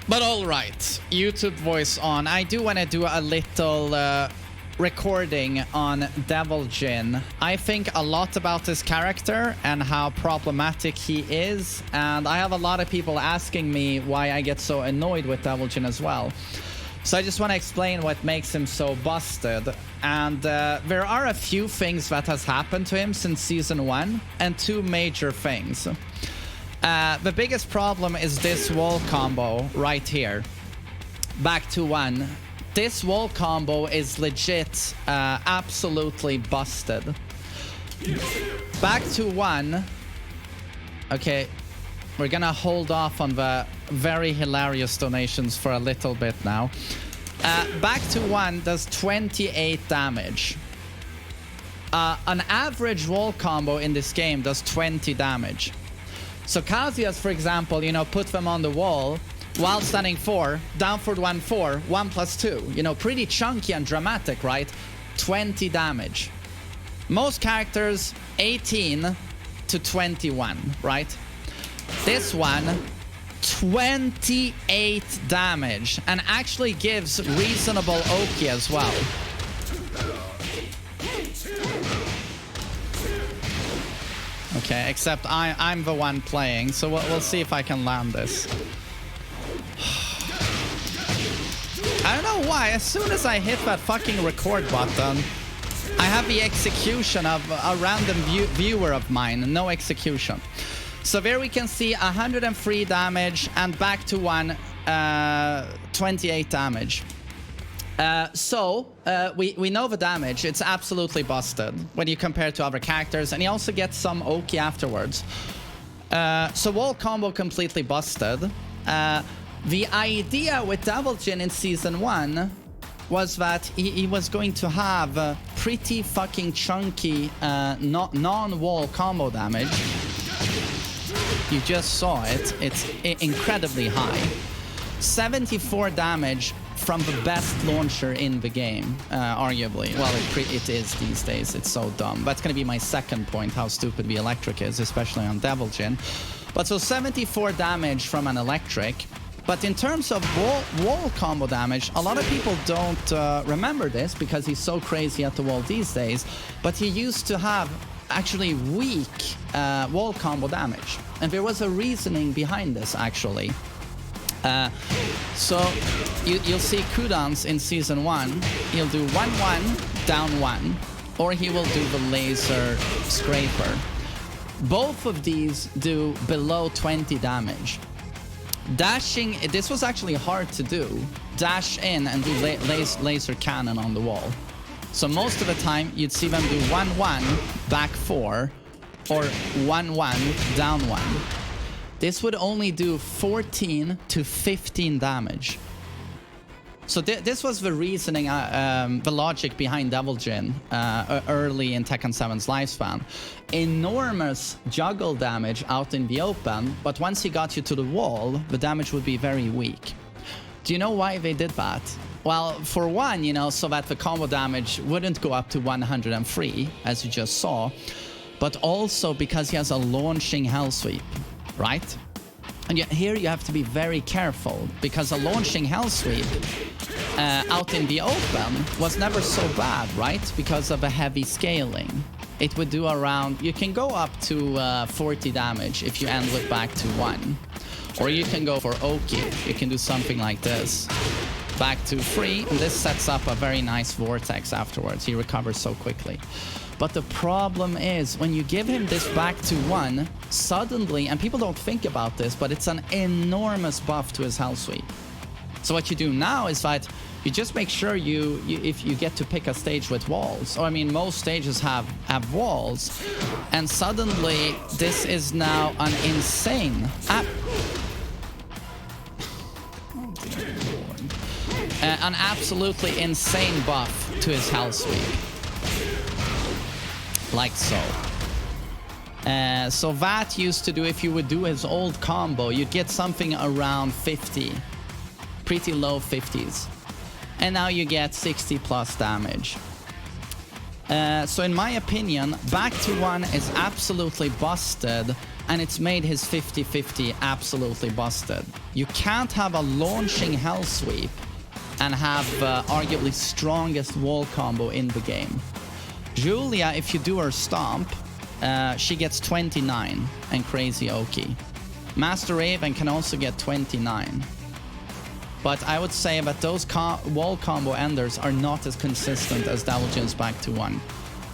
But all right, YouTube voice on. I do want to do a little recording on Devil Jin. I think a lot about this character and how problematic he is, and I have a lot of people asking me why I get so annoyed with Devil Jin as well. So I just want to explain what makes him so busted. And there are a few things that has happened to him since Season 1, and two major things. The biggest problem is this wall combo right here. Back to 1. This wall combo is legit absolutely busted. Back to 1. Okay, we're gonna hold off on the very hilarious donations for a little bit now. Back to 1 does 28 damage. An average wall combo in this game does 20 damage. So Kazuya's, for example, you know, put them on the wall, while standing 4, down for 1, 4, 1 plus 2. You know, pretty chunky and dramatic, right? 20 damage. Most characters, 18 to 21, right? This one, 28 damage, and actually gives reasonable Oki as well. Okay, except I'm the one playing, so we'll see if I can land this. I don't know why, as soon as I hit that fucking record button, I have the execution of a random viewer of mine, no execution. So there we can see 103 damage, and back to 1, 28 damage. We know the damage. It's absolutely busted when you compare it to other characters, and he also gets some Oki afterwards. So wall combo completely busted. The idea with Devil Jin in Season 1 was that he was going to have pretty fucking chunky non-wall combo damage. You just saw it. It's incredibly high. 74 damage from the best launcher in the game, arguably. Well, it is these days. It's so dumb. That's going to be my second point, how stupid the electric is, especially on Devil Jin. But so 74 damage from an electric. But in terms of wall combo damage, a lot of people don't remember this because he's so crazy at the wall these days. But he used to have actually weak wall combo damage. And there was a reasoning behind this, actually. So you'll see cooldowns in Season 1. He'll do 1-1, down 1. Or he will do the laser scraper. Both of these do below 20 damage. Dashing, this was actually hard to do. Dash in and do laser cannon on the wall. So most of the time, you'd see them do 1-1, back 4, or 1-1, down 1. This would only do 14 to 15 damage. So this was the reasoning, the logic behind Devil Jin early in Tekken 7's lifespan. Enormous juggle damage out in the open, but once he got you to the wall, the damage would be very weak. Do you know why they did that? Well, for one, you know, so that the combo damage wouldn't go up to 103, as you just saw, but also because he has a launching Hell Sweep, right? And yet here you have to be very careful, because a launching Hell Sweep out in the open was never so bad, right? Because of a heavy scaling. It would do around, you can go up to 40 damage if you end with back to 1. Or you can go for Oki, you can do something like this. Back to 3, and this sets up a very nice vortex afterwards. He recovers so quickly. But the problem is, when you give him this back to 1, suddenly, and people don't think about this, but it's an enormous buff to his Hell Sweep. So what you do now is that you just make sure if you get to pick a stage with walls, or I mean, most stages have walls, and suddenly this is now an insane an absolutely insane buff to his Hell Sweep. Like so. So that used to do, if you would do his old combo, you'd get something around 50. Pretty low 50s. And now you get 60 plus damage. So in my opinion, back to 1 is absolutely busted and it's made his 50-50 absolutely busted. You can't have a launching Hell Sweep and have arguably strongest wall combo in the game. Julia, if you do her stomp, she gets 29 and Crazy Oki. Master Raven can also get 29. But I would say that those wall combo enders are not as consistent as Devil Jin's back to 1.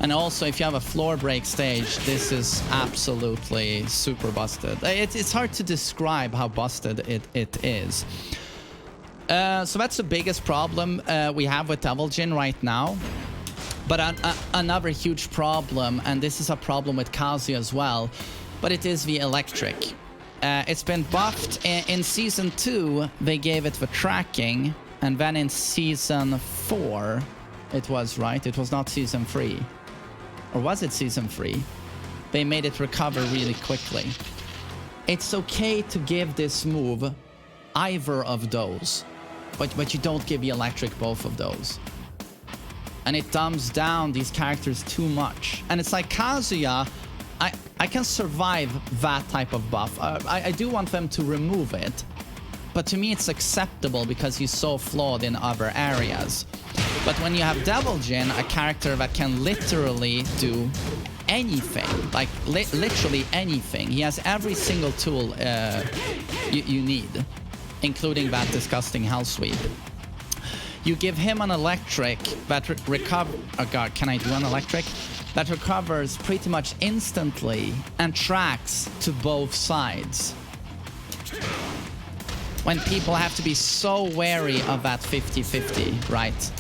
And also, if you have a floor break stage, this is absolutely super busted. It's hard to describe how busted it is. So that's the biggest problem we have with Devil Jin right now. But another huge problem, and this is a problem with Kazuya as well, but it is the electric. It's been buffed. In Season 2, they gave it the tracking, and then in Season 4, it was, right? It was not Season 3. Or was it Season 3? They made it recover really quickly. It's okay to give this move either of those, but you don't give the electric both of those. And it dumbs down these characters too much. And it's like Kazuya, I can survive that type of buff. I do want them to remove it, but to me it's acceptable because he's so flawed in other areas. But when you have Devil Jin, a character that can literally do anything, like literally anything. He has every single tool you need, including that disgusting Hell Sweep. You give him an electric that oh god, can I do an electric? That recovers pretty much instantly and tracks to both sides. When people have to be so wary of that 50-50, right?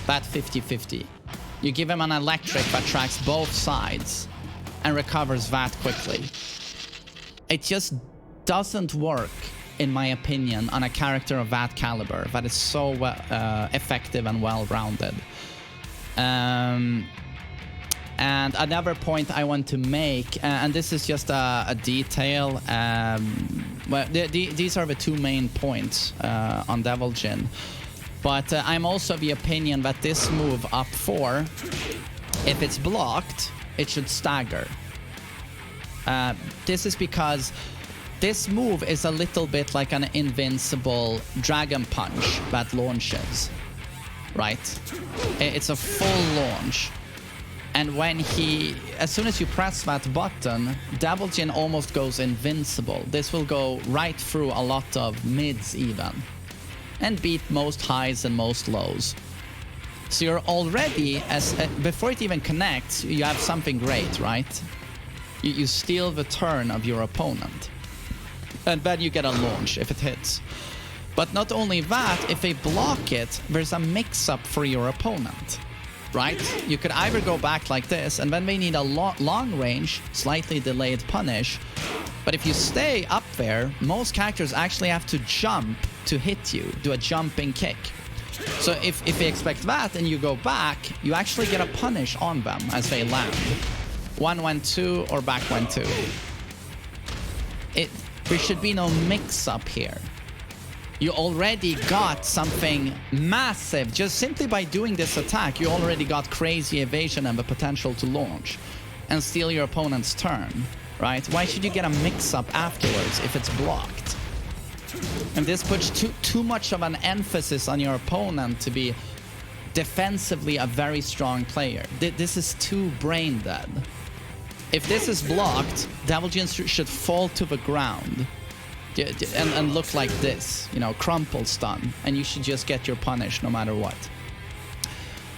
That 50-50. You give him an electric that tracks both sides and recovers that quickly. It just doesn't work, in my opinion, on a character of that caliber that is so effective and well-rounded. And another point I want to make, and this is just a detail, well, these are the two main points on Devil Jin. But I'm also of the opinion that this move up 4, if it's blocked, it should stagger. This is because this move is a little bit like an invincible Dragon Punch that launches, right? It's a full launch. And when as soon as you press that button, Devil Jin almost goes invincible. This will go right through a lot of mids even, and beat most highs and most lows. So you're already, before it even connects, you have something great, right? You steal the turn of your opponent. And then you get a launch if it hits. But not only that, if they block it, there's a mix-up for your opponent, right? You could either go back like this, and then they need a long range, slightly delayed punish. But if you stay up there, most characters actually have to jump to hit you, do a jumping kick. So if they expect that and you go back, you actually get a punish on them as they land. 1-1-2 or back 1-2. There should be no mix-up here. You already got something massive. Just simply by doing this attack, you already got crazy evasion and the potential to launch and steal your opponent's turn, right? Why should you get a mix-up afterwards if it's blocked? And this puts too much of an emphasis on your opponent to be defensively a very strong player. This is too brain dead. If this is blocked, Devil Jin should fall to the ground and look like this, you know, crumple stun, and you should just get your punish no matter what.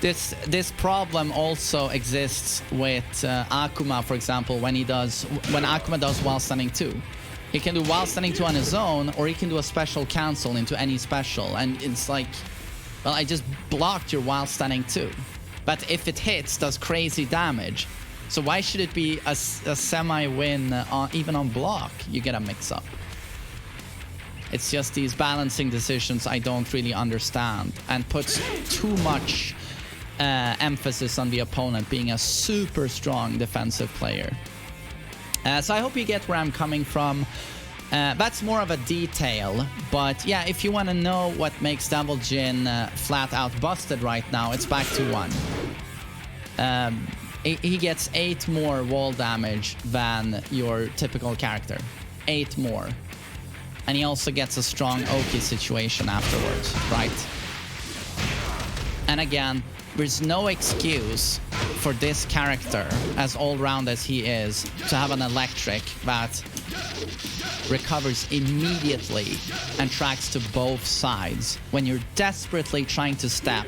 This problem also exists with Akuma, for example, when Akuma does while standing 2. He can do while standing 2 on his own, or he can do a special cancel into any special, and it's like, well, I just blocked your while standing 2. But if it hits, does crazy damage. So why should it be a semi-win even on block? You get a mix-up. It's just these balancing decisions I don't really understand, and puts too much emphasis on the opponent being a super strong defensive player. So I hope you get where I'm coming from. That's more of a detail, but yeah, if you want to know what makes Devil Jin flat out busted right now, it's back to 1. he gets 8 more wall damage than your typical character. 8 more. And he also gets a strong Oki situation afterwards, right? And again, there's no excuse for this character, as all-round as he is, to have an electric that recovers immediately and tracks to both sides when you're desperately trying to step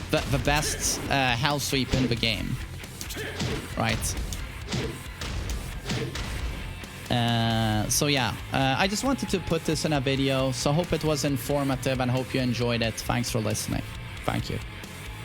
the best hell sweep in the game. Right? So yeah, I just wanted to put this in a video, so hope it was informative and hope you enjoyed it. Thanks for listening. Thank you.